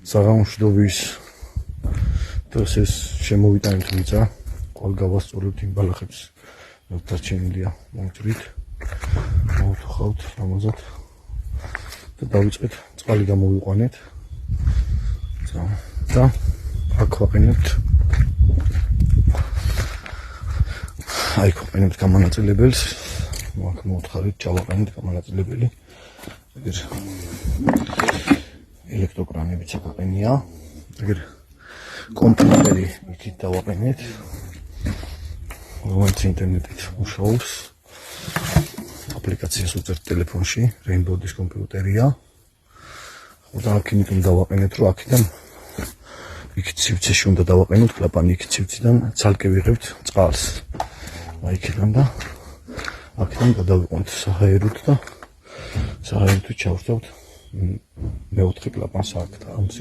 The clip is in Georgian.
საღამოშდობის დროს ეს შემოვიტანეთ, თუმცა ყოველ გავასწორებთ იმ ბალახებს, დარჩენილია მომჭრით. მოვთხოვთ ამაზად და დავიწყეთ წყალი გამოვიყვანეთ. და აქ ვაყენებთ ვაყენებთ გამანაწილებელს. აქ მოვთხარით ჩავაყენეთ გამანაწილებელი. ეგერ ელექტროკრანებიც აყენია. ეგერ კომპიუტერი იქით დავაყენეთ. რომელიც ინტერნეტით მუშაობს. აპლიკაციას უწევთ ტელეფონში, Rainbow-ის კომპიუტერია. და აქ იმიტომ დავაყენეთ, რომ აქედან იქით სივრცეში უნდა დავაყენოთ კლაპანი, იქით სივრციდან ცალკე ვიღებთ წყალს. იქიდან და აქედან გადავიყვანთ საჰაეროთ და საჰაეროთ ჩავშავთ მეოთხე კლაპანს აქ და ამ